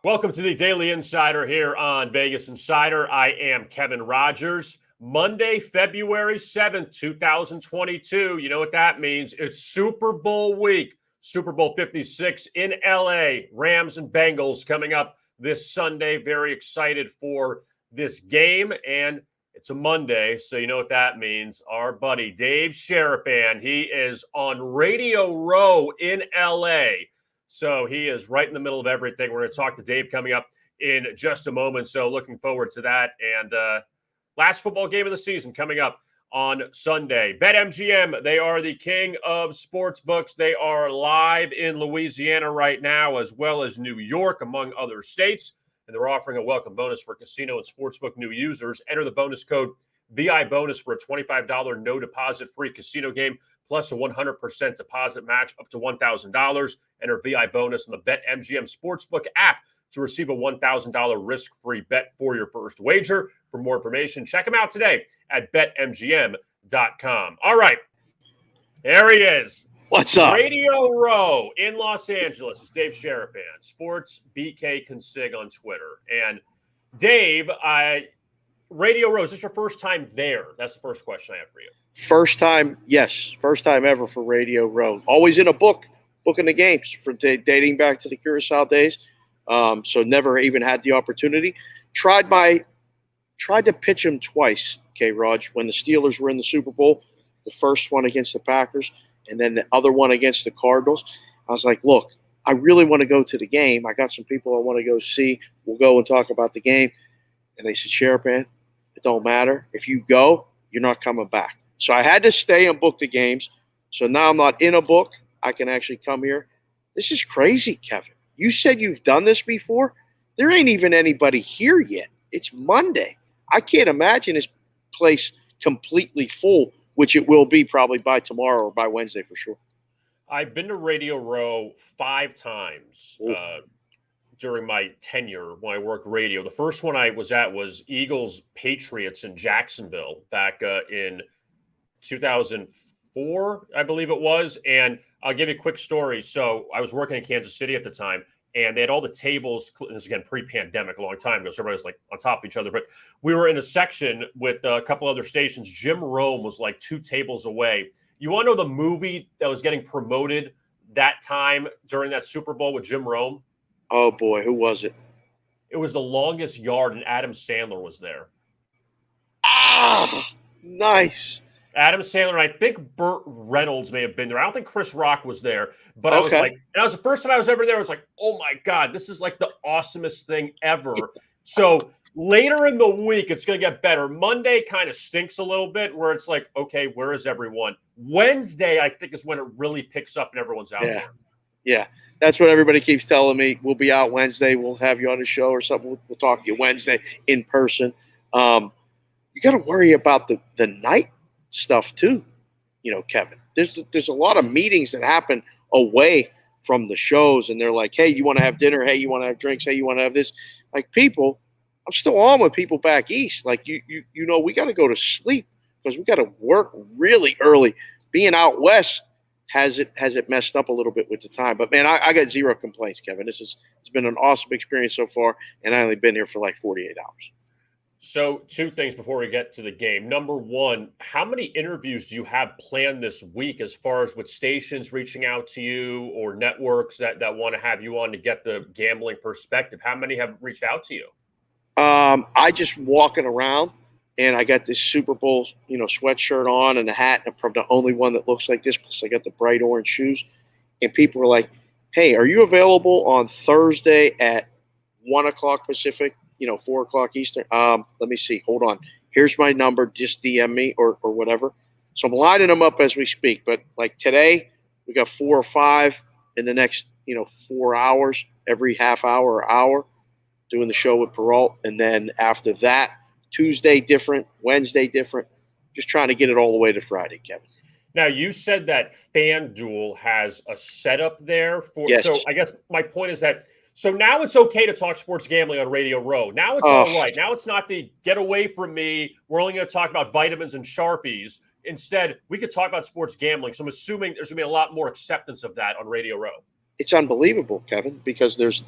Welcome to the Daily Insider here on Vegas Insider. I am Kevin Rogers. Monday, February 7th, 2022. You know what that means? It's Super Bowl week. Super Bowl 56 in LA. Rams and Bengals coming up this Sunday. Very excited for this game. And it's a Monday, so you know what that means. Our buddy Dave Sharapan, he is on Radio Row in LA. So he is right in the middle of everything. We're going to talk to Dave coming up in just a moment. So looking forward to that. And last football game of the season coming up on Sunday. BetMGM, they are the king of sports books. They are live in Louisiana right now, as well as New York, among other states. And they're offering a welcome bonus for casino and sportsbook new users. Enter the bonus code VI bonus for a $25 no deposit free casino game, plus a 100% deposit match up to $1,000. Enter VI bonus in the BetMGM Sportsbook app to receive a $1,000 risk-free bet for your first wager. For more information, check them out today at BetMGM.com. All right, there he is. What's up? Radio Row in Los Angeles. It's Dave Sharapan, Sports BK Consig on Twitter. And Dave, Radio Row, is this your first time there? That's the first question I have for you. First time, yes. First time ever for Radio Row. Always in a booking the games for dating back to the Curacao days. So never even had the opportunity. Tried to pitch him twice, Raj, when the Steelers were in the Super Bowl. The first one against the Packers, and then the other one against the Cardinals. I was like, look, I really want to go to the game. I got some people I want to go see. We'll go and talk about the game. And they said, Sharapan, it don't matter. If you go, you're not coming back. So I had to stay and book the games. So now I'm not in a book. I can actually come here. This is crazy, Kevin. You said you've done this before. There ain't even anybody here yet. It's Monday. I can't imagine this place completely full, which it will be probably by tomorrow or by Wednesday for sure. I've been to Radio Row 5 times during my tenure when I worked radio. The first one I was at was Eagles Patriots in Jacksonville back in 2004, I believe it was. And I'll give you a quick story. So I was working in Kansas City at the time, and they had all the tables. This is again pre-pandemic, a long time ago. So everybody was like on top of each other. But we were in a section with a couple other stations. Jim Rome was like 2 tables away. You want to know the movie that was getting promoted that time during that Super Bowl with Jim Rome? Oh, boy. Who was it? It was The Longest Yard, and Adam Sandler was there. Ah, nice. Adam Sandler, and I think Burt Reynolds may have been there. I don't think Chris Rock was there, but I was like, and that was the first time I was ever there. I was like, oh my God, this is like the awesomest thing ever. So later in the week, it's going to get better. Monday kind of stinks a little bit where it's like, okay, where is everyone? Wednesday, I think, is when it really picks up and everyone's out there. Yeah, that's what everybody keeps telling me. We'll be out Wednesday. We'll have you on the show or something. We'll talk to you Wednesday in person. You got to worry about the night stuff too, Kevin. There's a lot of meetings that happen away from the shows, and they're like, hey, you want to have dinner? Hey, you want to have drinks? Hey, you want to have this? Like, people, I'm still on with people back east. Like, we got to go to sleep because we got to work really early. Being out west has it messed up a little bit with the time. But man, I got zero complaints, Kevin. It's been an awesome experience so far, and I only been here for like 48 hours. So 2 things before we get to the game. Number one, how many interviews do you have planned this week as far as with stations reaching out to you or networks that want to have you on to get the gambling perspective? How many have reached out to you? I just walking around, and I got this Super Bowl, sweatshirt on and a hat, and I'm the only one that looks like this. Plus, I got the bright orange shoes, and people were like, "Hey, are you available on Thursday at 1:00 Pacific? 4:00 Eastern. Let me see. Hold on. Here's my number. Just DM me or whatever." So I'm lining them up as we speak. But like today, we got 4 or 5 in the next, 4 hours, every half hour or hour, doing the show with Peralt. And then after that, Tuesday different, Wednesday different. Just trying to get it all the way to Friday, Kevin. Now, you said that FanDuel has a setup there for. Yes. So I guess my point is that. So now it's okay to talk sports gambling on Radio Row. Now it's all right. Now it's not the get away from me. We're only going to talk about vitamins and Sharpies. Instead, we could talk about sports gambling. So I'm assuming there's going to be a lot more acceptance of that on Radio Row. It's unbelievable, Kevin, because there's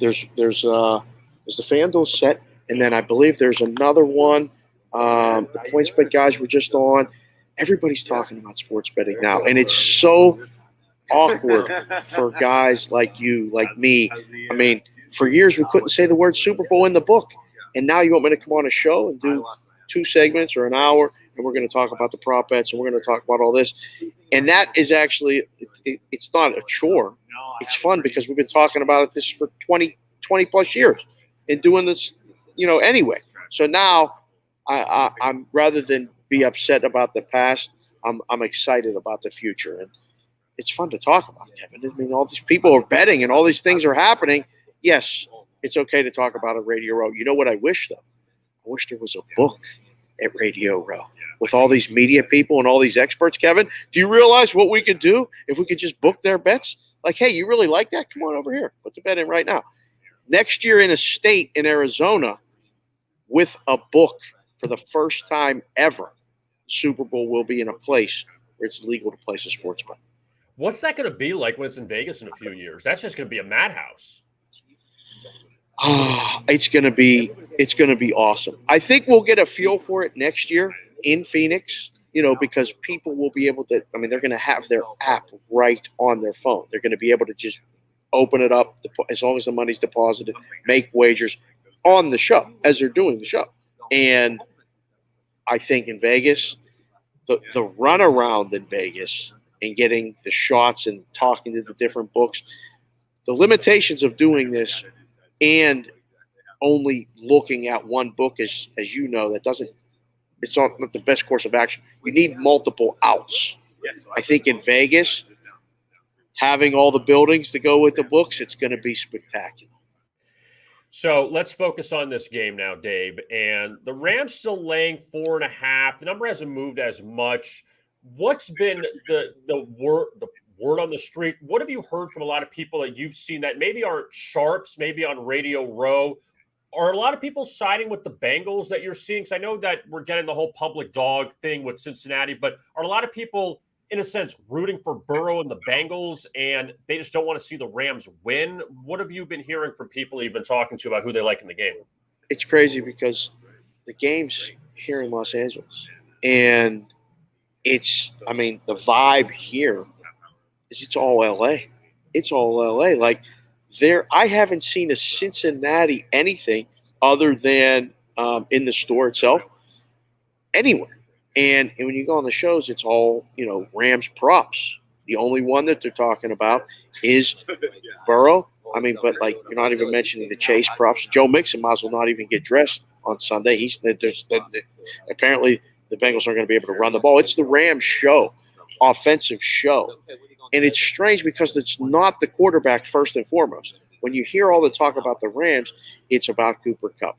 There's the FanDuel set, and then I believe there's another one. The PointsBet guys were just on. Everybody's talking about sports betting now, and it's so awkward for guys like you, like me. I mean, for years we couldn't say the word Super Bowl in the book, and now you want me to come on a show and do 2 segments or an hour, and we're going to talk about the prop bets, and we're going to talk about all this. And that is actually, it's not a chore. It's fun because we've been talking about this for 20 plus years and doing this, anyway. So now I'm rather than be upset about the past, I'm excited about the future. And it's fun to talk about, Kevin. I mean, all these people are betting and all these things are happening. Yes, it's okay to talk about a Radio Row. You know what I wish, though? I wish there was a book at Radio Row with all these media people and all these experts, Kevin. Do you realize what we could do if we could just book their bets? Like, hey, you really like that? Come on over here. Put the bet in right now. Next year in a state in Arizona with a book for the first time ever, Super Bowl will be in a place where it's legal to place a sports bet. What's that going to be like when it's in Vegas in a few years? That's just going to be a madhouse. It's going to be awesome. I think we'll get a feel for it next year in Phoenix, because people will be able to, they're going to have their app right on their phone. They're going to be able to just open it up as long as the money's deposited, make wagers on the show as they're doing the show. And I think in Vegas, the runaround in Vegas and getting the shots and talking to the different books, the limitations of doing this and only looking at one book, as you know, it's not the best course of action. You need multiple outs. I think in Vegas, having all the buildings to go with the books, it's going to be spectacular. So let's focus on this game now, Dave. And the Rams still laying 4.5. The number hasn't moved as much. What's been the word on the street? What have you heard from a lot of people that you've seen that maybe aren't sharps, maybe on Radio Row? Are a lot of people siding with the Bengals that you're seeing? Because I know that we're getting the whole public dog thing with Cincinnati, but are a lot of people, in a sense, rooting for Burrow and the Bengals, and they just don't want to see the Rams win? What have you been hearing from people you've been talking to about who they like in the game? It's crazy because the game's here in Los Angeles, and the vibe here is it's all LA. It's all LA. Like, I haven't seen a Cincinnati anything other than in the store itself anywhere. And when you go on the shows, it's all, Rams props. The only one that they're talking about is Burrow. But you're not even mentioning the Chase props. Joe Mixon might as well not even get dressed on Sunday. Apparently the Bengals aren't going to be able to run the ball. It's the Rams show, offensive show. And it's strange because it's not the quarterback first and foremost. When you hear all the talk about the Rams, it's about Cooper Kupp.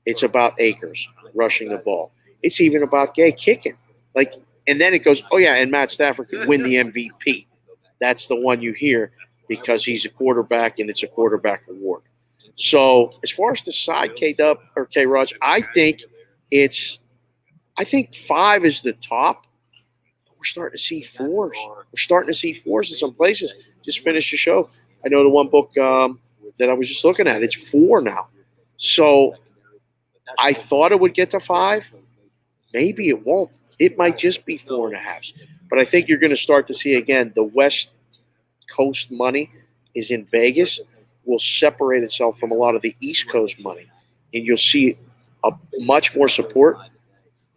It's about Akers rushing the ball. It's even about Gay kicking. And then it goes, oh, yeah, and Matt Stafford could win the MVP. That's the one you hear because he's a quarterback and it's a quarterback award. So as far as the side, K-Dub or K-Raj, I think 5 is the top. We're starting to see 4s. We're starting to see 4s in some places. Just finished the show. I know the one book that I was just looking at, it's 4 now. So I thought it would get to 5. Maybe it won't. It might just be 4.5. But I think you're going to start to see, again, the West Coast money is in Vegas will separate itself from a lot of the East Coast money. And you'll see a much more support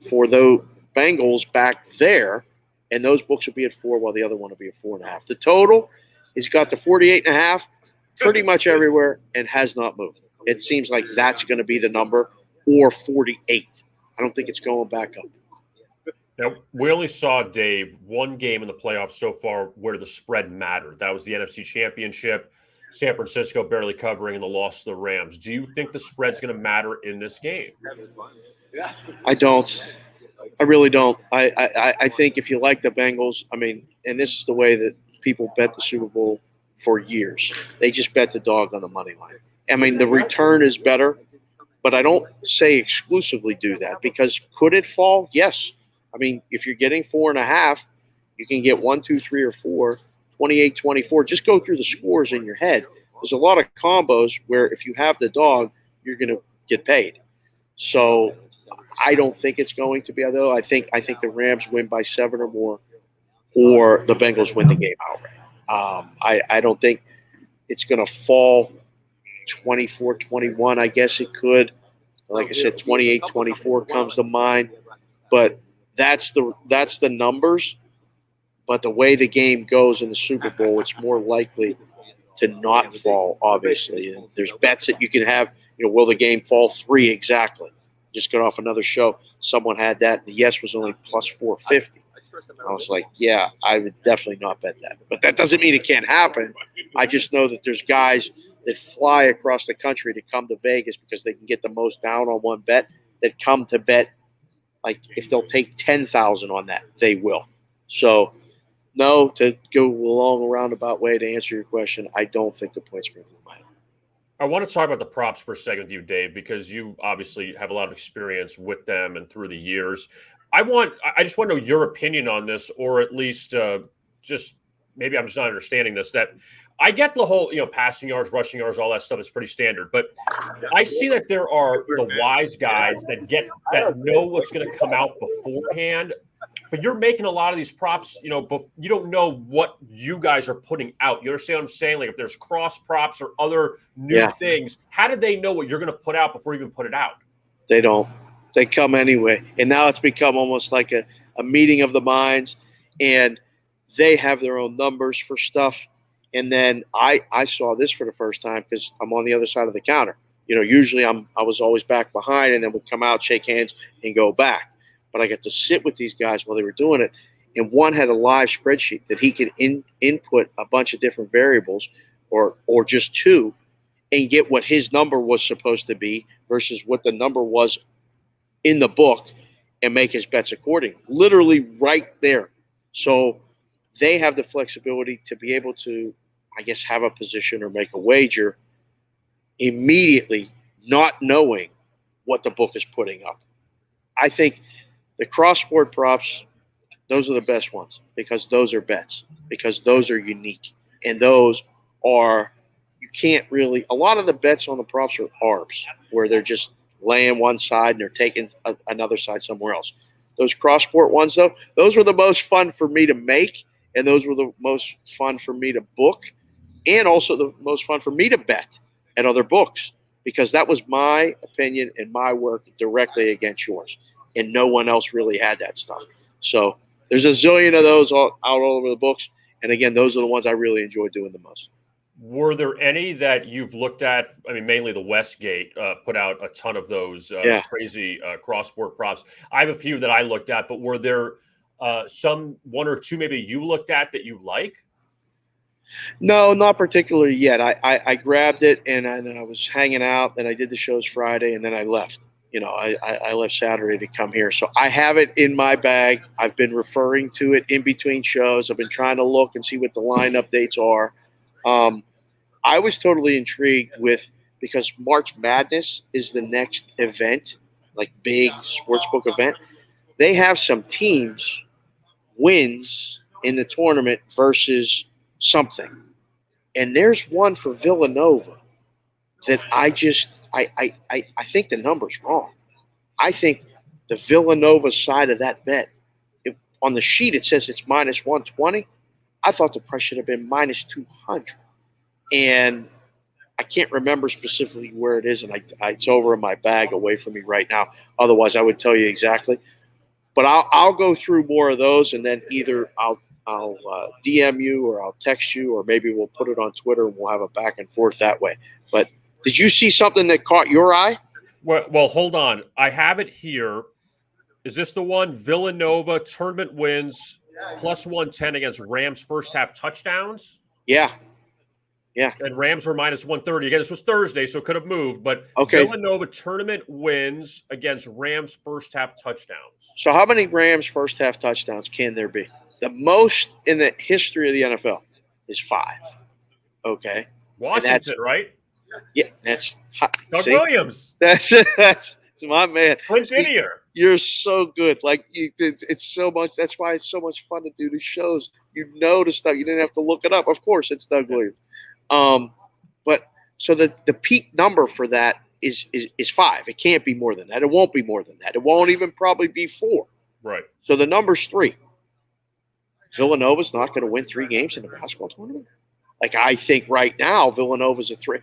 for the Bengals back there. And those books will be at 4 while the other one will be at 4.5. The total has got to 48.5 pretty much everywhere and has not moved. It seems like that's going to be the number, or 48. I don't think it's going back up. Now, we only saw, Dave, one game in the playoffs so far where the spread mattered. That was the NFC Championship. San Francisco barely covering in the loss to the Rams. Do you think the spread's going to matter in this game? I don't. I really don't. I think if you like the Bengals, and this is the way that people bet the Super Bowl for years. They just bet the dog on the money line. The return is better, but I don't say exclusively do that because could it fall? Yes. If you're getting 4.5, you can get 1, 2, 3, or 4, 28, 24. Just go through the scores in your head. There's a lot of combos where if you have the dog, you're going to get paid. So I don't think it's going to be, though. I think the Rams win by 7 or more, or the Bengals win the game outright. I don't think it's going to fall 24-21. I guess it could. Like I said, 28-24 comes to mind. But that's the numbers. But the way the game goes in the Super Bowl, it's more likely to not fall, obviously. And there's bets that you can have, will the game fall 3 exactly? Just got off another show. Someone had that. The yes was only plus 450. I was like, yeah, I would definitely not bet that. But that doesn't mean it can't happen. I just know that there's guys that fly across the country to come to Vegas because they can get the most down on one bet, that come to bet. Like, if they'll take 10,000 on that, they will. So, no, to go along a roundabout way to answer your question, I don't think the point spread will matter. I want to talk about the props for a second with you, Dave, because you obviously have a lot of experience with them and through the years. I just want to know your opinion on this, or at least just maybe I'm just not understanding this. That I get the whole, passing yards, rushing yards, all that stuff is pretty standard. But I see that there are the wise guys that know what's going to come out beforehand. But you're making a lot of these props, you don't know what you guys are putting out. You understand what I'm saying? Like, if there's cross props or other new things, how do they know what you're going to put out before you even put it out? They don't. They come anyway. And now it's become almost like a meeting of the minds, and they have their own numbers for stuff. And then I saw this for the first time because I'm on the other side of the counter. Usually I was always back behind, and then would come out, shake hands, and go back. But I got to sit with these guys while they were doing it. And one had a live spreadsheet that he could input a bunch of different variables or just 2 and get what his number was supposed to be versus what the number was in the book and make his bets accordingly. Literally right there. So they have the flexibility to be able to, I guess, have a position or make a wager immediately, not knowing what the book is putting up. I think the cross-sport props, those are the best ones because those are bets, because those are unique. And those are, you can't really, a lot of the bets on the props are ARBs, where they're just laying one side and they're taking another side somewhere else. Those cross-sport ones, though, those were the most fun for me to make, and those were the most fun for me to book, and also the most fun for me to bet at other books, because that was my opinion and my work directly against yours. And no one else really had that stuff. So there's a zillion of those all over the books. And again, those are the ones I really enjoy doing the most. Were there any that you've looked at? I mean, mainly the Westgate put out a ton of those crazy cross-sport props. I have a few that I looked at, but were there one or two maybe you looked at that you like? No, not particularly yet. I grabbed it and I was hanging out, and I did the shows Friday, and then I left. I left Saturday to come here. So I have it in my bag. I've been referring to it in between shows. I've been trying to look and see what the line updates are. I was totally intrigued because March Madness is the next event, like big sportsbook event. They have some teams wins in the tournament versus something. And there's one for Villanova that I think the number's wrong. I think the Villanova side of that bet, on the sheet it says it's minus 120. I thought the price should have been minus 200. And I can't remember specifically where it is, and it's over in my bag away from me right now. Otherwise, I would tell you exactly. But I'll go through more of those, and then either I'll DM you or I'll text you, or maybe we'll put it on Twitter and we'll have a back and forth that way. But did you see something that caught your eye? Well, hold on. I have it here. Is this the one? Villanova tournament wins plus 110 against Rams first half touchdowns? Yeah. And Rams were minus 130. Again, this was Thursday, so it could have moved. But okay. Villanova tournament wins against Rams first half touchdowns. So how many Rams first half touchdowns can there be? The most in the history of the NFL is 5. Okay. Washington, right? Yeah, that's Doug Williams. That's my man. Clint Didier. You're so good. Like it's so much. That's why it's so much fun to do the shows. You know the stuff. You didn't have to look it up. Of course, it's Doug Williams. But so the peak number for that is 5. It can't be more than that. It won't be more than that. It won't even probably be 4. Right. So the number's 3. Villanova's not going to win 3 games in the basketball tournament. Like, I think right now Villanova's a 3.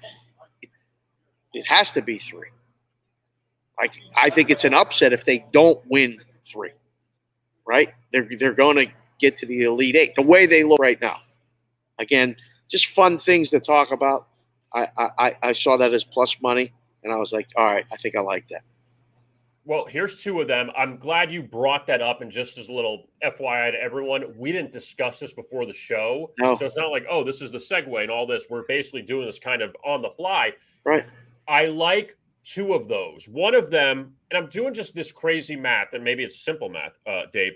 It has to be 3. Like, I think it's an upset if they don't win 3. Right? They're going to get to the Elite 8 the way they look right now. Again, just fun things to talk about. I saw that as plus money, and I was like, all right, I think I like that. Well, here's 2 of them. I'm glad you brought that up. And just as a little FYI to everyone, we didn't discuss this before the show. No. So it's not like, oh, this is the segue and all this. We're basically doing this kind of on the fly. Right. I like 2 of those. One of them, and I'm doing just this crazy math, and maybe it's simple math, Dave.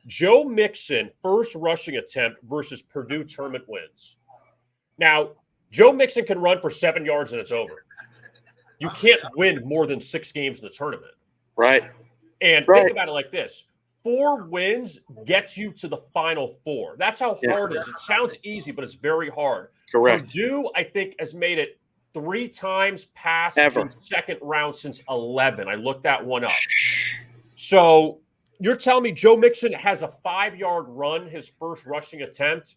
Joe Mixon, first rushing attempt versus Purdue tournament wins. Now, Joe Mixon can run for 7 yards and it's over. You can't win more than 6 games in the tournament. Right. And think about it like this. 4 wins gets you to the Final 4. That's how hard it is. It sounds easy, but it's very hard. Correct. Purdue, I think, has made it 3 times past Ever. the second round since 11. I looked that one up. So you're telling me Joe Mixon has a 5-yard run, his first rushing attempt?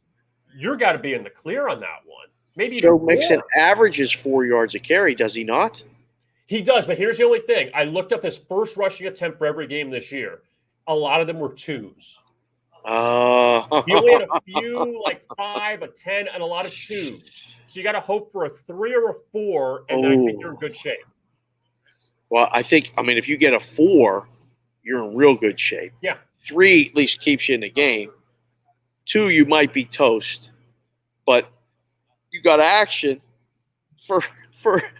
You're got to be in the clear on that one. Maybe Joe Mixon averages 4 yards a carry, does he not? He does, but here's the only thing. I looked up his first rushing attempt for every game this year. A lot of them were 2s. He only had a few, like 5, a 10, and a lot of 2s. So you got to hope for a 3 or a 4, and then I think you're in good shape. Well, if you get a 4, you're in real good shape. Yeah. 3 at least keeps you in the game. 2, you might be toast, but you got action for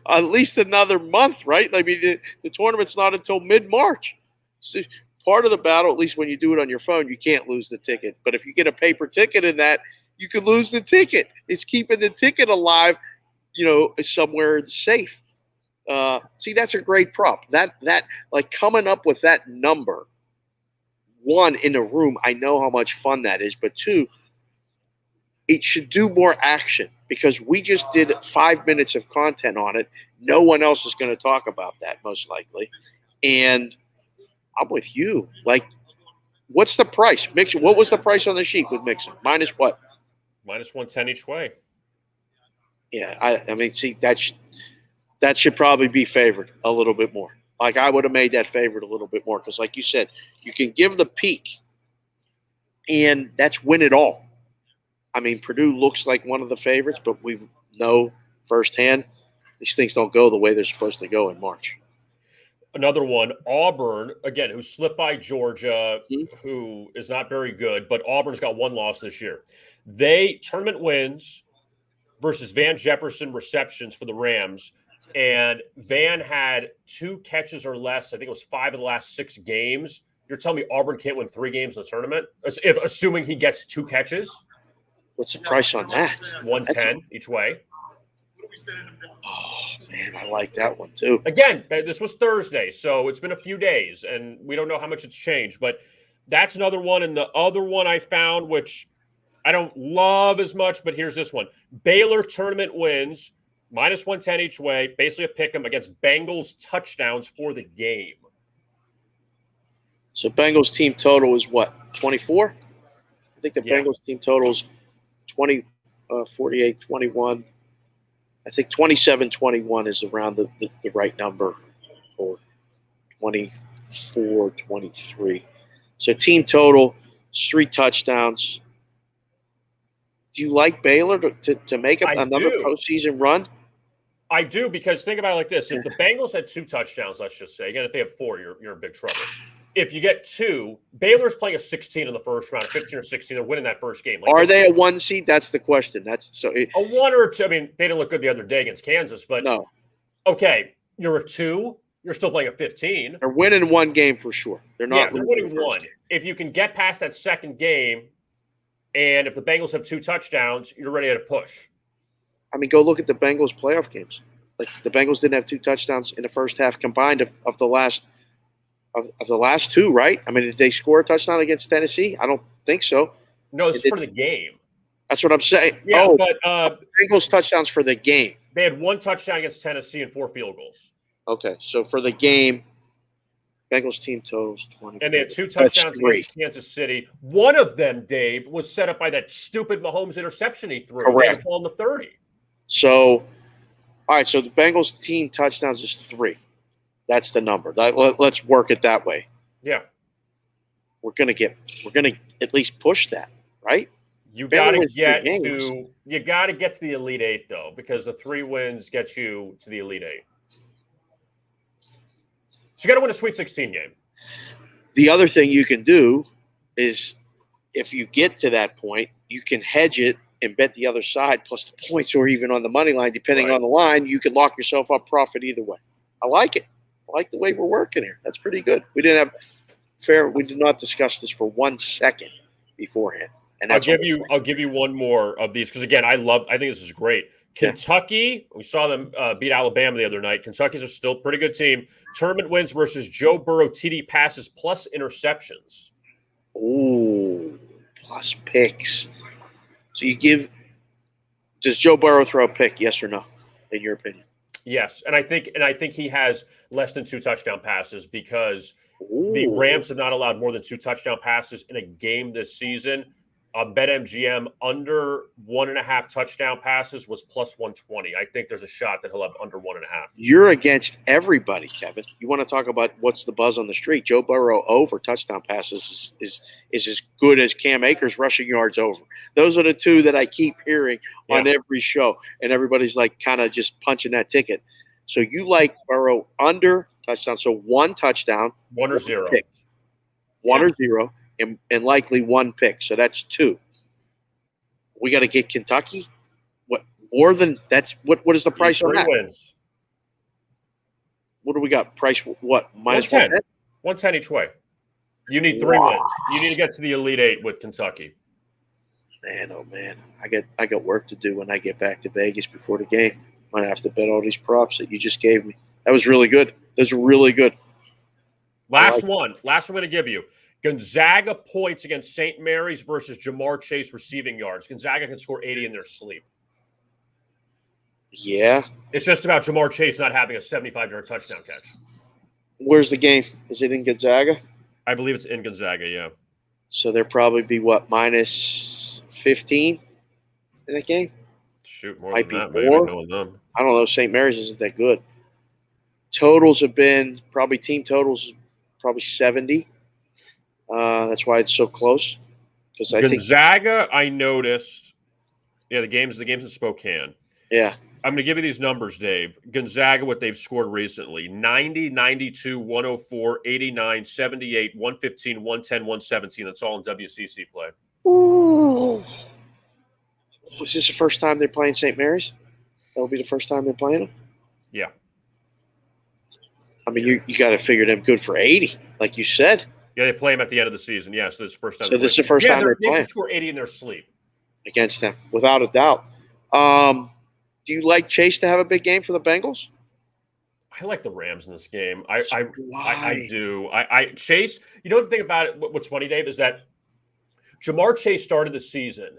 at least another month, right? I mean, the tournament's not until mid-March. So part of the battle, at least when you do it on your phone, you can't lose the ticket. But if you get a paper ticket in that, you can lose the ticket. It's keeping the ticket alive, somewhere safe. See, that's a great prop. That like coming up with that number, 1, in a room, I know how much fun that is. But 2, it should do more action because we just did 5 minutes of content on it. No one else is going to talk about that, most likely. And I'm with you. Like, what's the price? Mixon, what was the price on the sheet with Mixon? Minus what? Minus 110 each way. Yeah, I mean, see, that should probably be favored a little bit more. Like, I would have made that favorite a little bit more because, like you said, you can give the peak, and that's win it all. I mean, Purdue looks like one of the favorites, but we know firsthand these things don't go the way they're supposed to go in March. Another one, Auburn, again, who slipped by Georgia, who is not very good, but Auburn's got 1 loss this year. They tournament wins versus Van Jefferson receptions for the Rams, and Van had 2 catches or less. I think it was 5 of the last 6 games. You're telling me Auburn can't win 3 games in the tournament, assuming he gets 2 catches? What's the price on that? 110 each way. Oh, man, I like that one too. Again, this was Thursday, so it's been a few days, and we don't know how much it's changed. But that's another one. And the other one I found, which I don't love as much, but here's this one. Baylor tournament wins, minus 110 each way, basically a pick 'em against Bengals touchdowns for the game. So Bengals team total is what, 24? I think the Bengals team total is 20, 48, 21. I think 27-21 is around the right number, or 24, 23. So team total is 3 touchdowns. Do you like Baylor to make another postseason run? I do, because think about it like this. If the Bengals had 2 touchdowns, let's just say, again, if they have 4, you're in big trouble. If you get 2, Baylor's playing a 16 in the first round, 15 or 16. They're winning that first game. Are they a 1 seed? That's the question. A 1 or a 2. I mean, they didn't look good the other day against Kansas, but no. Okay, you're a 2. You're still playing a 15. They're winning 1 game for sure. They're not. They're winning 1. If you can get past that second game, and if the Bengals have 2 touchdowns, you're ready to push. I mean, go look at the Bengals playoff games. Like, the Bengals didn't have 2 touchdowns in the first half combined of the last. Of the last 2, right? I mean, did they score a touchdown against Tennessee? I don't think so. No, it's for the game. That's what I'm saying. Yeah, but Bengals touchdowns for the game. They had 1 touchdown against Tennessee and 4 field goals. Okay, so for the game, Bengals team totals 20. And they had 2 touchdowns against Kansas City. One of them, Dave, was set up by that stupid Mahomes interception he threw. Correct. They had to call him the 30. So, all right, so the Bengals team touchdowns is 3. That's the number. Let's work it that way. Yeah. We're gonna at least push that, right? You got to get to the Elite Eight though, because the 3 wins get you to the Elite Eight. So you got to win a Sweet 16 game. The other thing you can do is, if you get to that point, you can hedge it and bet the other side plus the points, or even on the money line, depending on the line. You can lock yourself up profit either way. I like it. I like the way we're working here. That's pretty good. We did not discuss this for 1 second beforehand. And I'll give you one more of these because, again, I think this is great. Kentucky, we saw them beat Alabama the other night. Kentucky's a still pretty good team. Tournament wins versus Joe Burrow TD passes plus interceptions. Ooh, plus picks. So does Joe Burrow throw a pick? Yes or no, in your opinion? Yes, and I think he has less than 2 touchdown passes because the Rams have not allowed more than 2 touchdown passes in a game this season. BetMGM under 1.5 touchdown passes was plus 120. I think there's a shot that he'll have under 1.5. You're against everybody, Kevin. You want to talk about what's the buzz on the street? Joe Burrow over touchdown passes is as good as Cam Akers rushing yards over. Those are the 2 that I keep hearing on every show, and everybody's like kind of just punching that ticket. So you like Burrow under touchdown, so 1 touchdown, 1 or 0, pick. 1 or 0. And likely 1 pick, so that's 2. We got to get Kentucky. What more than that's? What is the price on that? 3 wins. What do we got? Price what? Minus 110. 110 each way. You need 3 wins. You need to get to the Elite Eight with Kentucky. Man, oh man, I got work to do when I get back to Vegas before the game. I'm gonna have to bet all these props that you just gave me. That was really good. Those are really good. Last one I'm going to give you. Gonzaga points against St. Mary's versus Jamar Chase receiving yards. Gonzaga can score 80 in their sleep. Yeah. It's just about Jamar Chase not having a 75-yard touchdown catch. Where's the game? Is it in Gonzaga? I believe it's in Gonzaga, yeah. So there'll probably be, minus 15 in that game? Shoot, more Might than that, be more. Maybe. Them. I don't know. St. Mary's isn't that good. Totals have been team totals, probably 70. That's why it's so close. Because Gonzaga, I noticed. Yeah, the game's in Spokane. Yeah. I'm going to give you these numbers, Dave. Gonzaga, what they've scored recently: 90, 92, 104, 89, 78, 115, 110, 117. That's all in WCC play. Ooh. Was this the first time they're playing St. Mary's? That will be the first time they're playing them? Yeah. I mean, you got to figure them good for 80, like you said. Yeah, they play them at the end of the season. Yeah, so this is the first time. So this is the first time they're playing. They should score 80 in their sleep. Against them, without a doubt. Do you like Chase to have a big game for the Bengals? I like the Rams in this game. I do. Chase, you know the thing about it, what's funny, Dave, is that Jamar Chase started the season,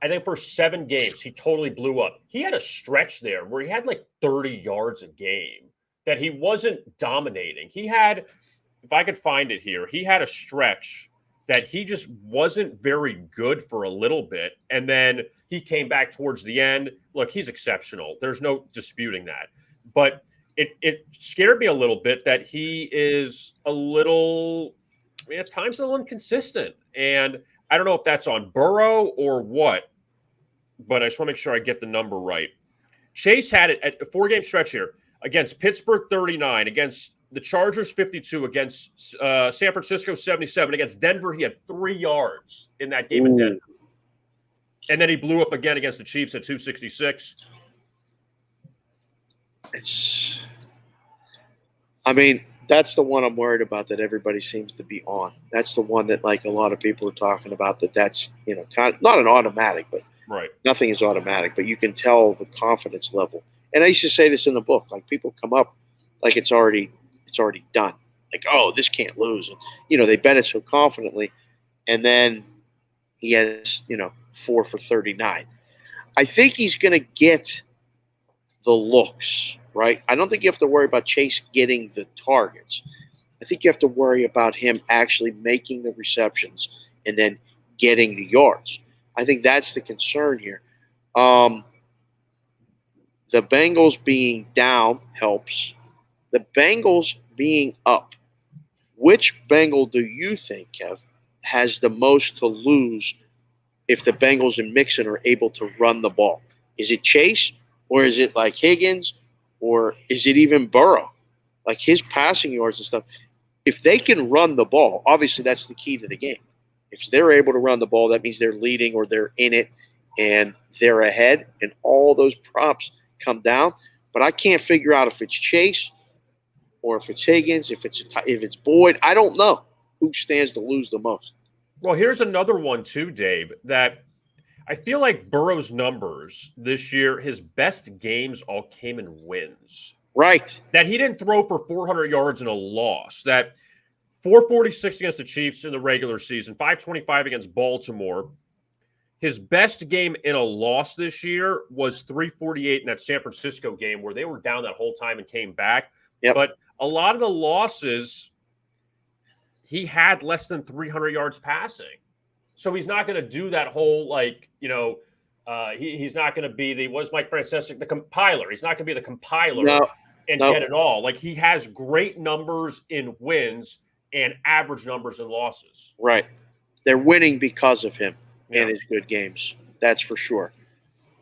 I think for 7 games, he totally blew up. He had a stretch there where he had like 30 yards a game that he wasn't dominating. He had, if I could find it here, he had a stretch that he just wasn't very good for a little bit. And then he came back towards the end. Look, he's exceptional. There's no disputing that. But it scared me a little bit that he is a little, at times a little inconsistent. And I don't know if that's on Burrow or what, but I just want to make sure I get the number right. Chase had it at a 4-game stretch here against Pittsburgh 39, against the Chargers 52, against San Francisco 77, against Denver he had 3 yards in that game in Denver. And then he blew up again against the Chiefs at 266. That's the one I'm worried about that everybody seems to be on. That's the one that like a lot of people are talking about that's, kind of, not an automatic, but right. Nothing is automatic, but you can tell the confidence level. And I used to say this in the book, like people come up like it's already done. Like, oh, this can't lose. And, they bet it so confidently. And then he has, 4 for 39. I think he's going to get the looks right? I don't think you have to worry about Chase getting the targets. I think you have to worry about him actually making the receptions and then getting the yards. I think that's the concern here. The Bengals being down helps. The Bengals being up. Which Bengal do you think, Kev, has the most to lose if the Bengals and Mixon are able to run the ball? Is it Chase, or is it like Higgins, or is it even Burrow? Like his passing yards and stuff. If they can run the ball, obviously that's the key to the game. If they're able to run the ball, that means they're leading or they're in it and they're ahead, and all those props come down. But I can't figure out if it's Chase or if it's Higgins, if it's Boyd. I don't know who stands to lose the most. Well, here's another one too, Dave, that I feel like Burrow's numbers this year, his best games all came in wins. Right. That he didn't throw for 400 yards in a loss. That 446 against the Chiefs in the regular season, 525 against Baltimore. His best game in a loss this year was 348 in that San Francisco game where they were down that whole time and came back. Yep. But a lot of the losses, he had less than 300 yards passing. So he's not going to do that whole, he's not going to be what's Mike Francesa, the compiler. He's not going to be the compiler get it all. Like, he has great numbers in wins and average numbers in losses. Right. They're winning because of him and his good games. That's for sure.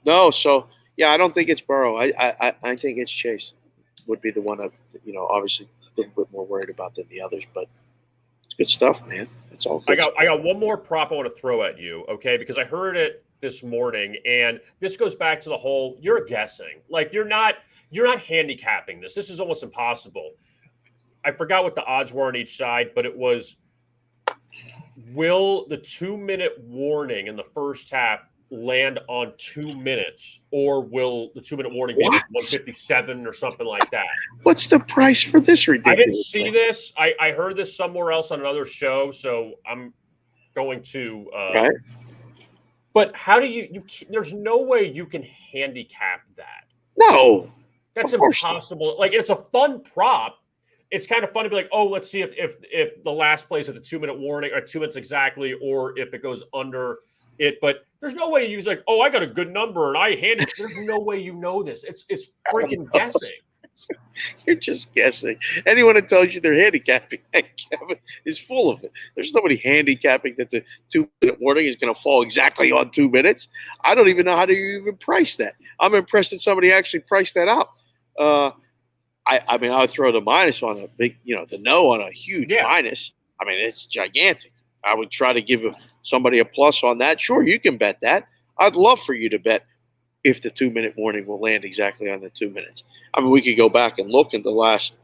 No, so, yeah, I don't think it's Burrow. I think it's Chase would be the one I've, obviously a little bit more worried about than the others, but it's good stuff, man. It's all good I got one more prop I want to throw at you, okay? Because I heard it this morning, and this goes back to the whole, you're guessing. Like, you're not handicapping this. This is almost impossible. I forgot what the odds were on each side, but it was, will the 2-minute warning in the first half land on 2 minutes, or will the 2-minute warning be like 157 or something like that? What's the price for this ridiculous? I didn't see this. I heard this somewhere else on another show, so I'm going to right. But how do you there's no way you can handicap that. No. That's impossible. Like, it's a fun prop. It's kind of fun to be like, oh, let's see if the last place at the 2-minute warning or 2 minutes exactly, or if it goes under it. But there's no way you use like, oh, I got a good number and I handed. There's no way you know this. It's freaking guessing. You're just guessing. Anyone that tells you they're handicapping, Kevin, is full of it. There's nobody handicapping that the 2-minute warning is going to fall exactly on 2 minutes. I don't even know how to even price that. I'm impressed that somebody actually priced that out. I mean, I would throw the minus on a big, the no on a huge minus. I mean, it's gigantic. I would try to give somebody a plus on that. Sure, you can bet that. I'd love for you to bet if the 2-minute warning will land exactly on the 2 minutes. I mean, we could go back and look at the last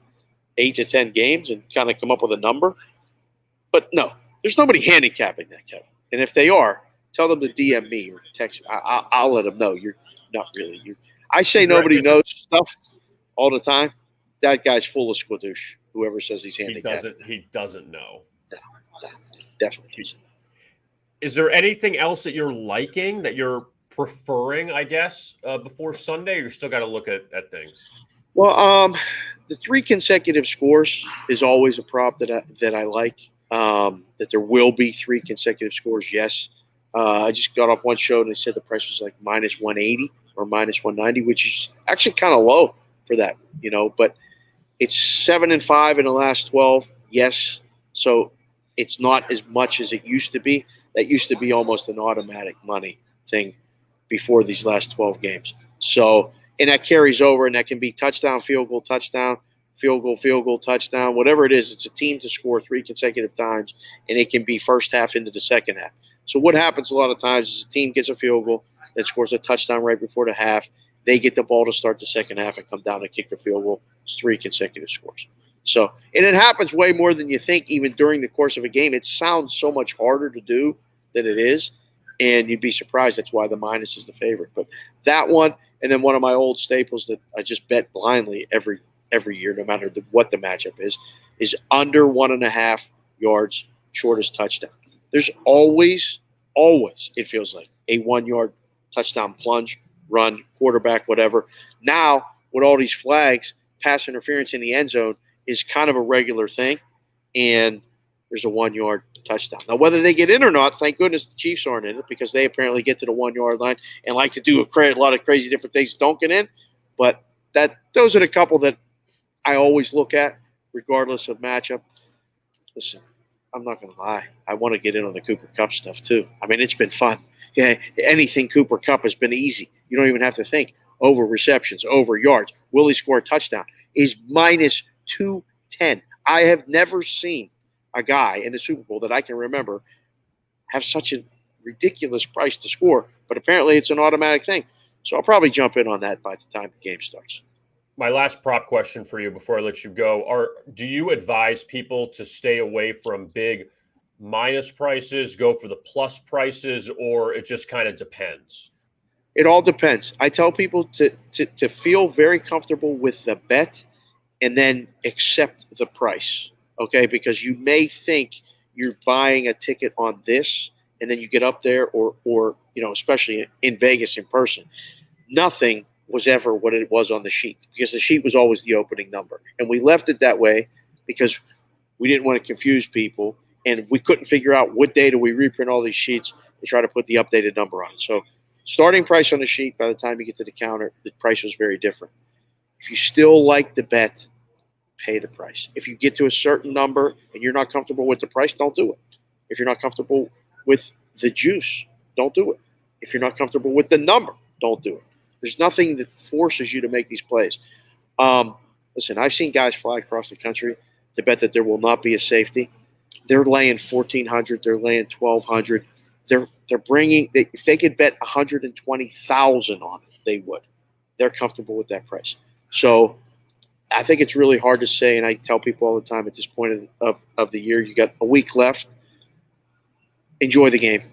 8 to 10 games and kind of come up with a number. But no, there's nobody handicapping that, Kevin. And if they are, tell them to DM me or text me. I'll let them know. You're not really. I say nobody knows stuff all the time. That guy's full of squadoosh. Whoever says he's handicapped. He doesn't know. No, definitely isn't. Is there anything else that you're liking, that you're preferring, I guess, before Sunday? Or you still got to look at things? Well, the 3 consecutive scores is always a prop that I like. That there will be 3 consecutive scores. Yes. I just got off one show and they said the price was like minus 180 or minus 190, which is actually kind of low for that, but it's 7-5 in the last 12. Yes. So it's not as much as it used to be. That used to be almost an automatic money thing before these last 12 games. So, and that carries over, and that can be touchdown, field goal, touchdown, field goal, touchdown, whatever it is. It's a team to score 3 consecutive times, and it can be first half into the second half. So what happens a lot of times is a team gets a field goal that scores a touchdown right before the half. They get the ball to start the second half and come down and kick the field goal. It's 3 consecutive scores. So, and it happens way more than you think, even during the course of a game. It sounds so much harder to do than it is, and you'd be surprised. That's why the minus is the favorite. But that one, and then one of my old staples that I just bet blindly every year, no matter what the matchup is under 1.5 yards shortest touchdown. There's always, it feels like, a 1-yard touchdown plunge, run, quarterback, whatever. Now with all these flags, pass interference in the end zone is kind of a regular thing, and there's a 1-yard touchdown. Now, whether they get in or not, thank goodness the Chiefs aren't in it, because they apparently get to the 1-yard line and like to do a lot of crazy different things, don't get in. But those are the couple that I always look at, regardless of matchup. Listen, I'm not going to lie. I want to get in on the Cooper Kupp stuff too. I mean, it's been fun. Yeah, anything Cooper Kupp has been easy. You don't even have to think. Over receptions, over yards. Will he score a touchdown? Is minus 210. I have never seen a guy in the Super Bowl that I can remember have such a ridiculous price to score, but apparently it's an automatic thing. So I'll probably jump in on that by the time the game starts. My last prop question for you before I let you go do you advise people to stay away from big minus prices, go for the plus prices, or it just kind of depends? It all depends. I tell people to feel very comfortable with the bet and then accept the price, okay? Because you may think you're buying a ticket on this, and then you get up there, or especially in Vegas in person, nothing was ever what it was on the sheet, because the sheet was always the opening number. And we left it that way because we didn't want to confuse people, and we couldn't figure out what day do we reprint all these sheets and try to put the updated number on it. So starting price on the sheet, by the time you get to the counter, the price was very different. If you still like the bet, pay the price. If you get to a certain number and you're not comfortable with the price, don't do it. If you're not comfortable with the juice, don't do it. If you're not comfortable with the number, don't do it. There's nothing that forces you to make these plays. Listen, I've seen guys fly across the country to bet that there will not be a safety. They're laying 1,400. They're laying 1,200. They're bringing. If they could bet 120,000 on it, they would. They're comfortable with that price. So I think it's really hard to say, and I tell people all the time at this point of the year, you got a week left. Enjoy the game.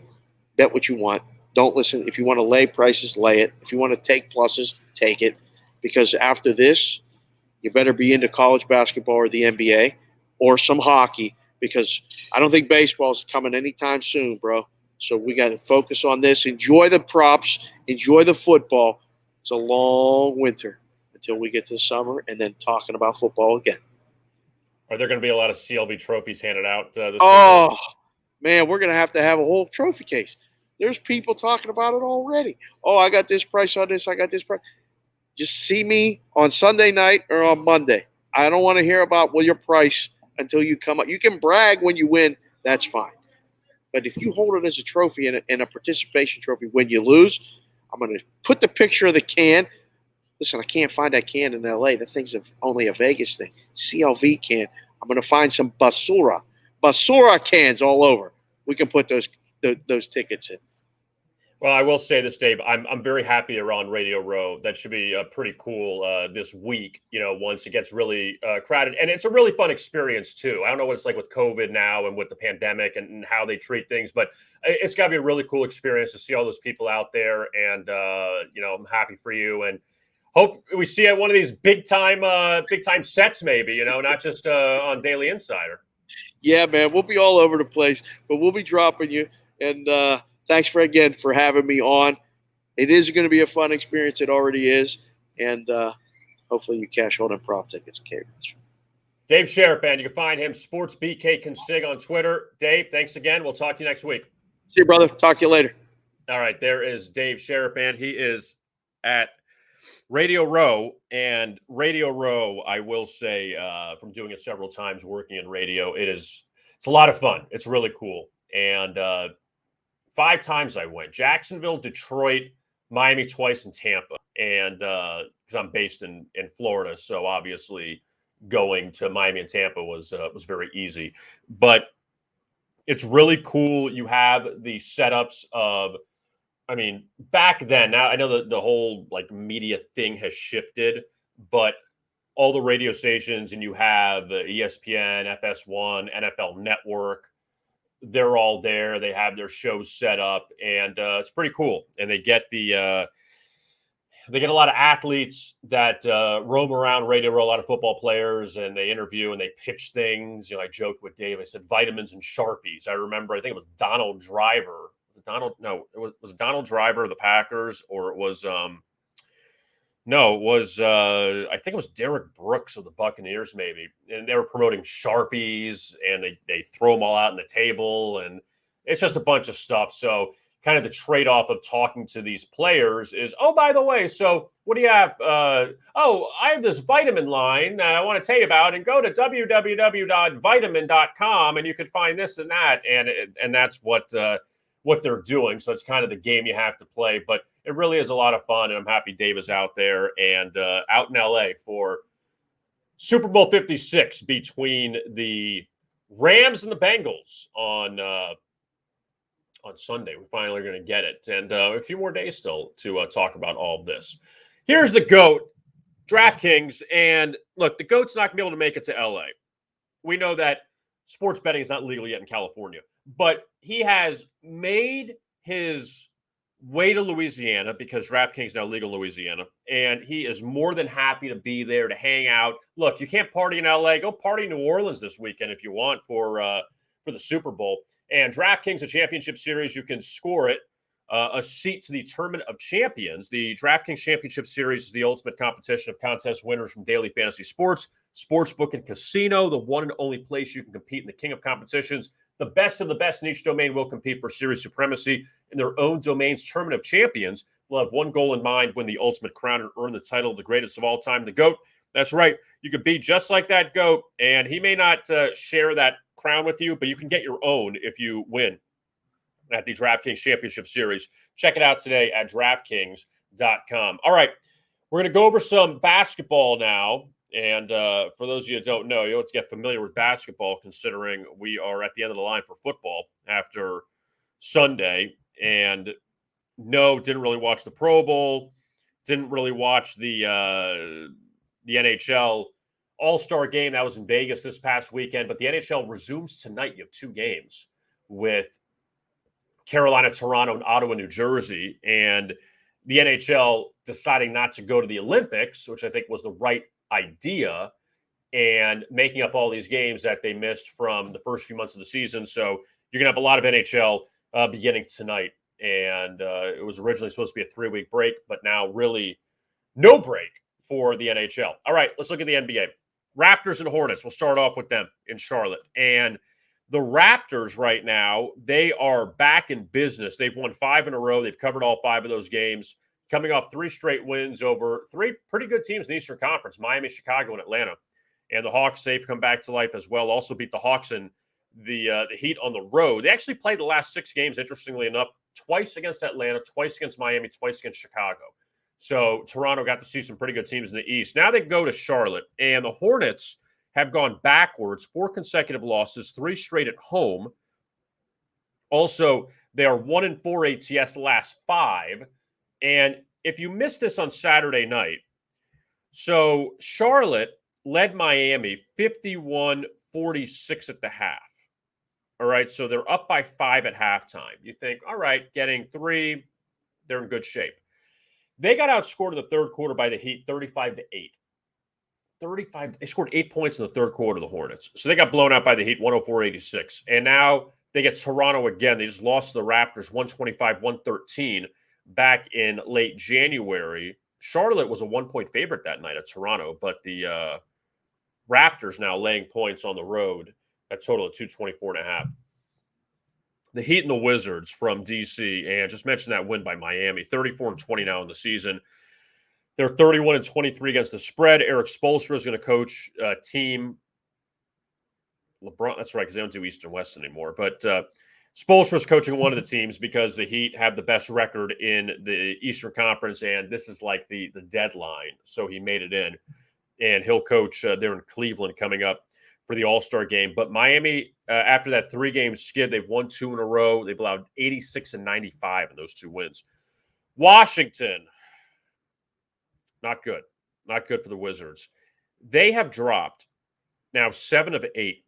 Bet what you want. Don't listen. If you want to lay prices, lay it. If you want to take pluses, take it. Because after this, you better be into college basketball or the NBA or some hockey, because I don't think baseball's coming anytime soon, bro. So we got to focus on this. Enjoy the props. Enjoy the football. It's a long winter until we get to the summer, and then talking about football again. Are there going to be a lot of CLV trophies handed out this season? Man, we're going to have a whole trophy case. There's people talking about it already. Oh, I got this price on this. I got this price. Just see me on Sunday night or on Monday. I don't want to hear about your price until you come up. You can brag when you win. That's fine. But if you hold it as a trophy and a participation trophy when you lose, I'm going to put the picture of the can. Listen, I can't find that can in L.A. That thing's only a Vegas thing. CLV can. I'm going to find some basura cans all over. We can put those tickets in. Well, I will say this, Dave. I'm very happy you're on Radio Row. That should be pretty cool this week, once it gets really crowded. And it's a really fun experience, too. I don't know what it's like with COVID now and with the pandemic and how they treat things, but it's got to be a really cool experience to see all those people out there. And, I'm happy for you. And hope we see at one of these big time sets, maybe, not just on Daily Insider. Yeah, man, we'll be all over the place, but we'll be dropping you. And thanks for having me on. It is going to be a fun experience. It already is. And hopefully you cash all them prop tickets, Cambridge. Dave Sharapan, you can find him SportsBK Consig on Twitter. Dave, thanks again. We'll talk to you next week. See you, brother. Talk to you later. All right, there is Dave Sharapan. He is at Radio Row, and Radio Row, I will say, from doing it several times, working in radio, it's a lot of fun. It's really cool. And 5 times I went: Jacksonville, Detroit, Miami twice, and Tampa. And because I'm based in Florida, so obviously going to Miami and Tampa was very easy. But it's really cool. You have the setups of, back then, now I know that the whole media thing has shifted, but all the radio stations, and you have ESPN, FS1, NFL Network, they're all there. They have their shows set up, and it's pretty cool. And they get a lot of athletes that roam around Radio Row, a lot of football players, and they interview and they pitch things. I joked with Dave. I said vitamins and Sharpies. I remember, I think it was Donald Driver. Was it Donald Driver of the Packers, or it was No, it was I think it was Derek Brooks of the Buccaneers, maybe, and they were promoting Sharpies, and they throw them all out on the table, and it's just a bunch of stuff. So, kind of the trade off of talking to these players is, oh, by the way, so what do you have? Oh, I have this vitamin line that I want to tell you about, and go to www.vitamin.com, and you can find this and that, and that's what they're doing. So it's kind of the game you have to play, but it really is a lot of fun, and I'm happy Dave is out there and out in LA for Super Bowl 56 between the Rams and the Bengals on Sunday. We finally are going to get it, and a few more days still to talk about all of this. Here's the GOAT, DraftKings, and look, the GOAT's not going to be able to make it to LA. We know that sports betting is not legal yet in California, but he has made his way to Louisiana because DraftKings is now legal in Louisiana, and he is more than happy to be there to hang out. Look, you can't party in LA. Go party in New Orleans this weekend if you want for the Super Bowl. And DraftKings, a championship series, you can score it a seat to the Tournament of Champions. The DraftKings Championship Series is the ultimate competition of contest winners from daily fantasy sports, sportsbook, and casino, the one and only place you can compete in the king of competitions. The best of the best in each domain will compete for series supremacy in their own domain's Tournament of Champions. They'll have one goal in mind: win the ultimate crown and earn the title of the greatest of all time, the GOAT. That's right. You could be just like that GOAT, and he may not share that crown with you, but you can get your own if you win at the DraftKings Championship Series. Check it out today at DraftKings.com. All right, we're going to go over some basketball now. And for those of you that don't know, you have to get familiar with basketball, considering we are at the end of the line for football after Sunday. And no, didn't really watch the Pro Bowl, didn't really watch the NHL All-Star game that was in Vegas this past weekend. But the NHL resumes tonight. You have two games with Carolina, Toronto, and Ottawa, New Jersey. And the NHL deciding not to go to the Olympics, which I think was the right idea, and making up all these games that they missed from the first few months of the season. So you're going to have a lot of NHL beginning tonight. And it was originally supposed to be a 3-week break, but now really no break for the NHL. All right, let's look at the NBA. Raptors and Hornets. We'll start off with them in Charlotte. And the Raptors right now, they are back in business. They've won 5 in a row. They've covered all 5 of those games, coming off 3 straight wins over 3 pretty good teams in the Eastern Conference: Miami, Chicago, and Atlanta. And the Hawks, they've come back to life as well. Also beat the Hawks and the Heat on the road. They actually played the last 6 games, interestingly enough, twice against Atlanta, twice against Miami, twice against Chicago. So Toronto got to see some pretty good teams in the East. Now they go to Charlotte, and the Hornets have gone backwards, 4 consecutive losses, 3 straight at home. Also, they are 1-4 ATS the last 5. And if you missed this on Saturday night, so Charlotte led Miami 51-46 at the half. All right, so they're up by 5 at halftime. You think, all right, getting 3, they're in good shape. They got outscored in the third quarter by the Heat 35-8. They scored 8 points in the third quarter, the Hornets. So they got blown out by the Heat 104-86. And now they get Toronto again. They just lost to the Raptors 125-113 back in late January. Charlotte was a 1-point favorite that night at Toronto, but the Raptors now laying points on the road at total of 224.5. The Heat and the Wizards from DC, and just mentioned that win by Miami, 34-20 now in the season. They're 31-23 against the spread. Eric Spoelstra is going to coach team LeBron. That's right, because they don't do East and West anymore. But Spoelstra is coaching one of the teams because the Heat have the best record in the Eastern Conference, and this is like the deadline. So he made it in, and he'll coach there in Cleveland coming up for the All-Star game. But Miami, after that 3-game skid, they've won 2 in a row. They've allowed 86 and 95 in those 2 wins. Washington, not good. Not good for the Wizards. They have dropped now 7 of 8.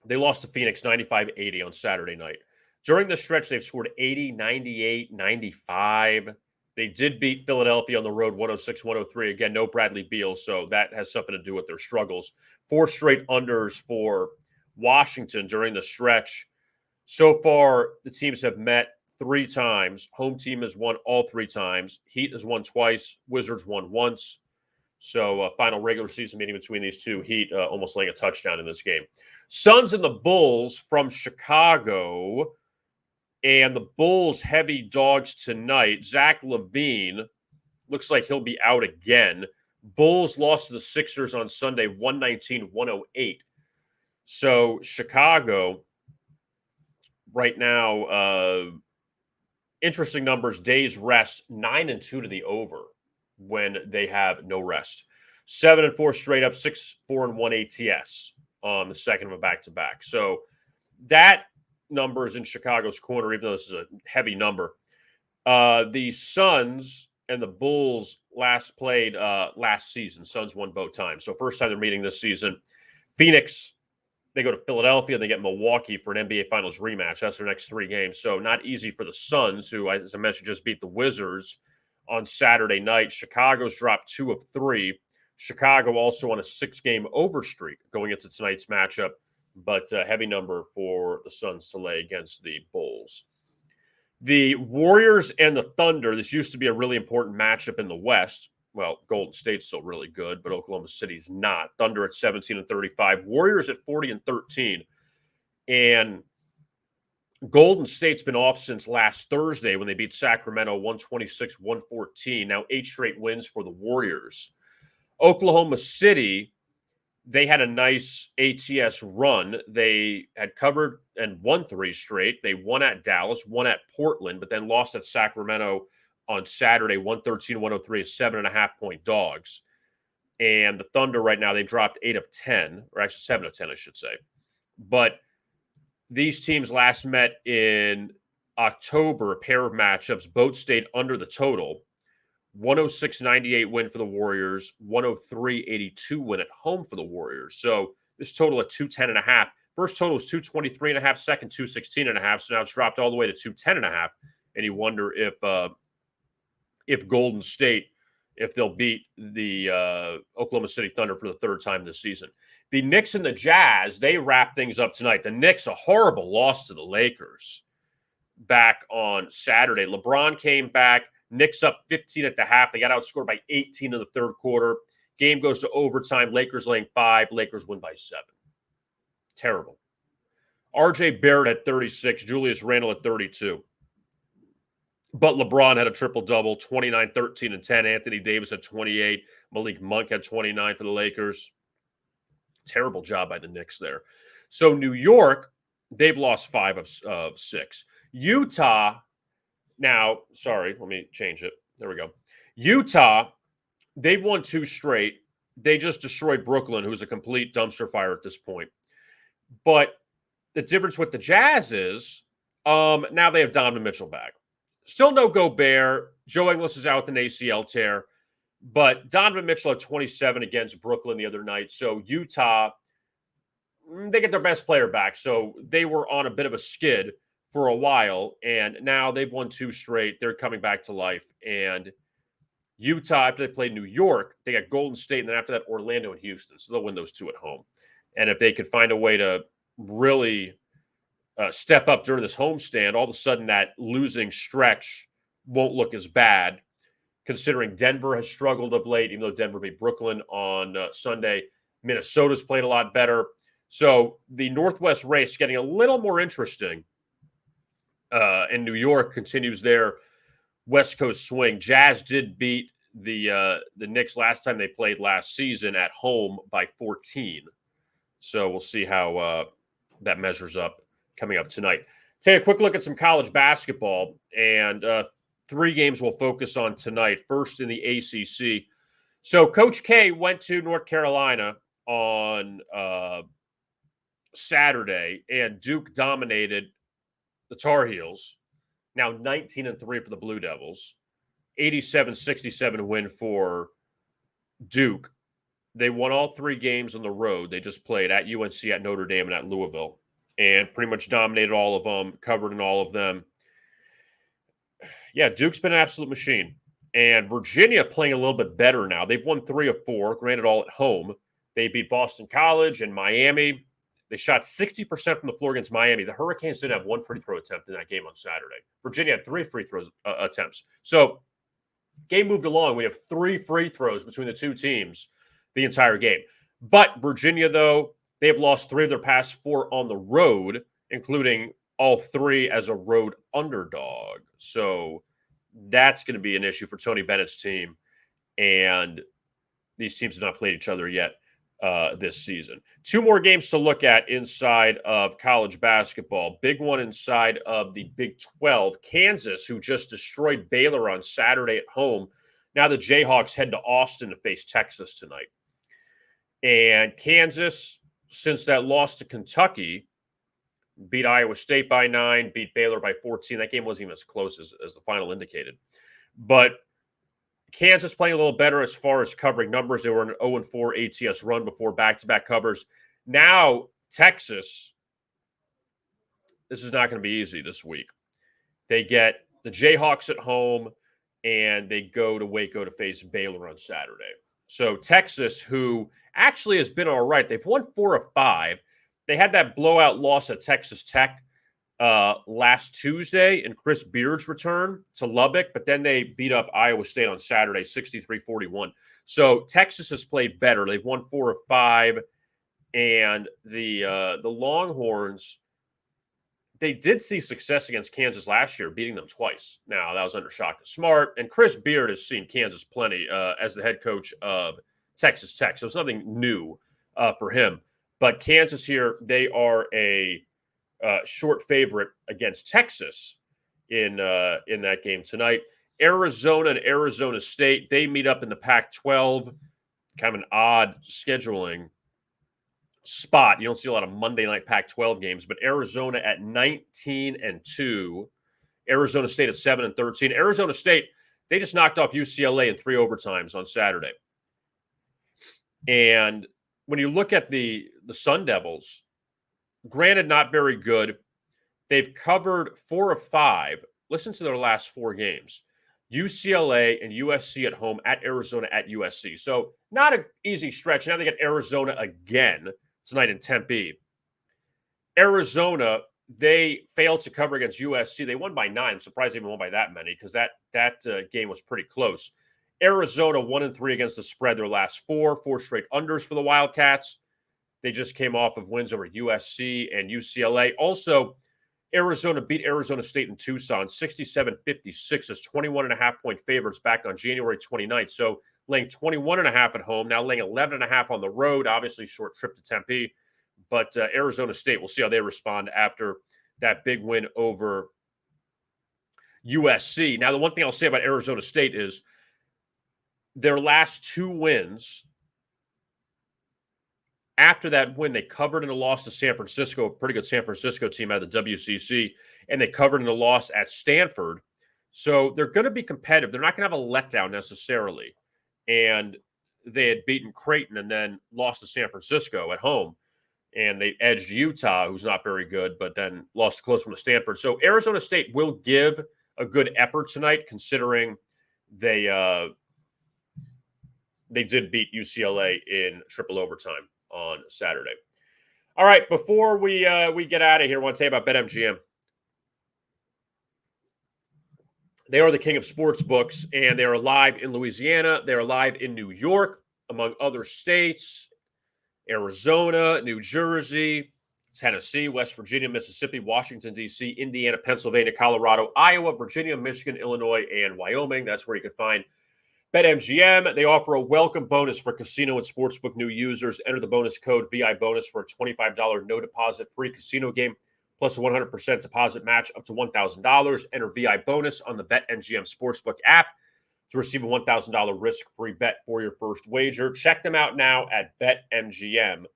They lost to Phoenix 95-80 on Saturday night. During the stretch, they've scored 80, 98, 95. They did beat Philadelphia on the road 106-103. Again, no Bradley Beal, so that has something to do with their struggles. 4 straight unders for Washington during the stretch. So far, the teams have met 3 times. Home team has won all 3 times. Heat has won twice. Wizards won once. So final regular season meeting between these two. Heat almost laying a touchdown in this game. Suns and the Bulls from Chicago. And the Bulls heavy dogs tonight. Zach LaVine looks like he'll be out again. Bulls lost to the Sixers on Sunday, 119-108. So Chicago right now, interesting numbers. Days rest 9-2 to the over when they have no rest. 7-4 straight up, 6-4-1 ATS on the second of a back-to-back. So that number is in Chicago's corner, even though this is a heavy number. The Suns and the Bulls last played last season. Suns won both times. So first time they're meeting this season. Phoenix, they go to Philadelphia, they get Milwaukee for an NBA Finals rematch. That's their next 3 games. So not easy for the Suns, who, as I mentioned, just beat the Wizards on Saturday night. Chicago's dropped 2 of 3. Chicago also on a 6-game over streak going into tonight's matchup, but a heavy number for the Suns to lay against the Bulls. The Warriors and the Thunder, this used to be a really important matchup in the West. Well, Golden State's still really good, but Oklahoma City's not. Thunder at 17-35, Warriors at 40-13. And Golden State's been off since last Thursday when they beat Sacramento 126-114. Now 8 straight wins for the Warriors. Oklahoma City, they had a nice ATS run. They had covered and won 3 straight. They won at Dallas, won at Portland, but then lost at Sacramento on Saturday, 113-103, 7.5-point dogs. And the Thunder right now, they dropped 8 of 10, or actually 7 of 10, I should say. But these teams last met in October, a pair of matchups. Both stayed under the total. 106-98 win for the Warriors, 103-82 win at home for the Warriors. So this total at 210.5. First total was 223.5, second 216.5. So now it's dropped all the way to 210.5. And you wonder if Golden State, if they'll beat the Oklahoma City Thunder for the 3rd time this season. The Knicks and the Jazz, they wrap things up tonight. The Knicks, a horrible loss to the Lakers back on Saturday. LeBron came back. Knicks up 15 at the half. They got outscored by 18 in the 3rd quarter. Game goes to overtime. Lakers laying 5. Lakers win by 7. Terrible. RJ Barrett at 36. Julius Randle at 32. But LeBron had a triple-double, 29, 13, and 10. Anthony Davis had 28. Malik Monk had 29 for the Lakers. Terrible job by the Knicks there. So New York, they've lost 5 of 6. Utah, now, sorry, let me change it. There we go. Utah, they've won 2 straight. They just destroyed Brooklyn, who's a complete dumpster fire at this point. But the difference with the Jazz is now they have Donovan Mitchell back. Still no Gobert. Joe Ingles is out with an ACL tear. But Donovan Mitchell had 27 against Brooklyn the other night. So Utah, they get their best player back. So they were on a bit of a skid for a while. And now they've won 2 straight. They're coming back to life. And Utah, after they played New York, they got Golden State. And then after that, Orlando and Houston. So they'll win those 2 at home. And if they could find a way to really step up during this homestand, all of a sudden that losing stretch won't look as bad, considering Denver has struggled of late, even though Denver beat Brooklyn on Sunday. Minnesota's played a lot better. So the Northwest race getting a little more interesting. And New York continues their West Coast swing. Jazz did beat the Knicks last time they played last season at home by 14. So we'll see how that measures up coming up tonight. Take a quick look at some college basketball, and 3 games we'll focus on tonight. First in the ACC. So Coach K went to North Carolina on Saturday, and Duke dominated the Tar Heels. Now 19-3 for the Blue Devils. 87-67 win for Duke. They won all 3 games on the road. They just played at UNC, at Notre Dame, and at Louisville. And pretty much dominated all of them, covered in all of them. Yeah, Duke's been an absolute machine. And Virginia playing a little bit better now. They've won 3 of 4, granted all at home. They beat Boston College and Miami. They shot 60% from the floor against Miami. The Hurricanes didn't have one free throw attempt in that game on Saturday. Virginia had 3 free throws attempts. So game moved along. We have 3 free throws between the two teams the entire game. But Virginia, though, they have lost 3 of their past 4 on the road, including all 3 as a road underdog. So that's going to be an issue for Tony Bennett's team. And these teams have not played each other yet this season. 2 more games to look at inside of college basketball. Big one inside of the Big 12. Kansas, who just destroyed Baylor on Saturday at home. Now the Jayhawks head to Austin to face Texas tonight. And Kansas, since that loss to Kentucky, beat Iowa State by 9, beat Baylor by 14. That game wasn't even as close as the final indicated. But Kansas playing a little better as far as covering numbers. They were an 0-4 ATS run before back-to-back covers. Now, Texas, this is not going to be easy this week. They get the Jayhawks at home, and they go to Waco to face Baylor on Saturday. So Texas, who actually has been all right, they've won 4 of 5. They had that blowout loss at Texas Tech last Tuesday in Chris Beard's return to Lubbock, but then they beat up Iowa State on Saturday, 63-41. So Texas has played better. They've won 4 of 5, and the Longhorns, they did see success against Kansas last year, beating them twice. Now, that was under Shaka Smart, and Chris Beard has seen Kansas plenty as the head coach of Texas Tech, so it's nothing new for him. But Kansas here, they are a short favorite against Texas in that game tonight. Arizona and Arizona State, they meet up in the Pac-12. Kind of an odd scheduling spot. You don't see a lot of Monday night Pac-12 games, but Arizona at 19-2, Arizona State at 7-13. Arizona State, they just knocked off UCLA in 3 overtimes on Saturday. And when you look at the Sun Devils, granted, not very good. They've covered 4 of 5. Listen to their last 4 games. UCLA and USC at home, at Arizona, at USC. So not an easy stretch. Now they get Arizona again tonight in Tempe. Arizona, they failed to cover against USC. They won by 9. I'm surprised they even won by that many because that game was pretty close. Arizona 1-3 against the spread their last 4 straight unders for the Wildcats. They just came off of wins over USC and UCLA. Also, Arizona beat Arizona State in Tucson 67-56 as 21.5-point favorites back on January 29th. So laying 21.5 at home, now laying 11.5 on the road. Obviously, short trip to Tempe. But Arizona State, we'll see how they respond after that big win over USC. Now, the one thing I'll say about Arizona State is their last 2 wins, after that win, they covered in a loss to San Francisco, a pretty good San Francisco team out of the WCC, and they covered in a loss at Stanford. So they're going to be competitive. They're not going to have a letdown necessarily. And they had beaten Creighton and then lost to San Francisco at home. And they edged Utah, who's not very good, but then lost a close one to Stanford. So Arizona State will give a good effort tonight, considering they did beat UCLA in triple overtime on Saturday. All right, before we get out of here, I want to say about BetMGM. They are the king of sports books, and they are live in Louisiana. They are live in New York, among other states, Arizona, New Jersey, Tennessee, West Virginia, Mississippi, Washington, D.C., Indiana, Pennsylvania, Colorado, Iowa, Virginia, Michigan, Illinois, and Wyoming. That's where you can find BetMGM. They offer a welcome bonus for casino and sportsbook new users. Enter the bonus code VIBonus for a $25 no deposit free casino game plus a 100% deposit match up to $1,000. Enter VIBonus on the BetMGM Sportsbook app to receive a $1,000 risk-free bet for your first wager. Check them out now at BetMGM.com.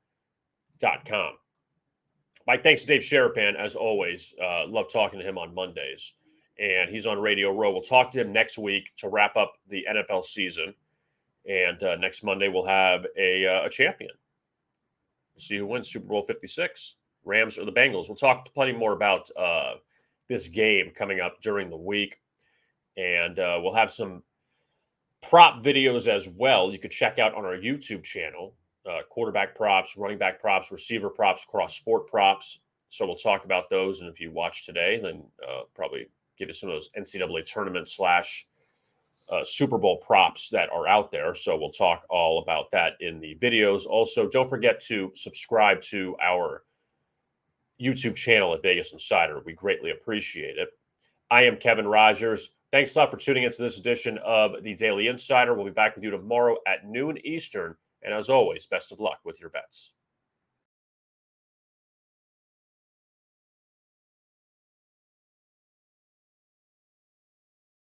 My thanks to Dave Sharapan, as always. Love talking to him on Mondays. And he's on Radio Row. We'll talk to him next week to wrap up the NFL season. And next Monday, we'll have a champion. We'll see who wins Super Bowl 56, Rams or the Bengals. We'll talk plenty more about this game coming up during the week. And we'll have some prop videos as well you could check out on our YouTube channel. quarterback props, running back props, receiver props, cross sport props. So we'll talk about those. And if you watch today, then probably give you some of those NCAA tournament / Super Bowl props that are out there. So we'll talk all about that in the videos. Also, don't forget to subscribe to our YouTube channel at Vegas Insider. We greatly appreciate it. I am Kevin Rogers. Thanks a lot for tuning into this edition of the Daily Insider. We'll be back with you tomorrow at noon Eastern. And as always, best of luck with your bets.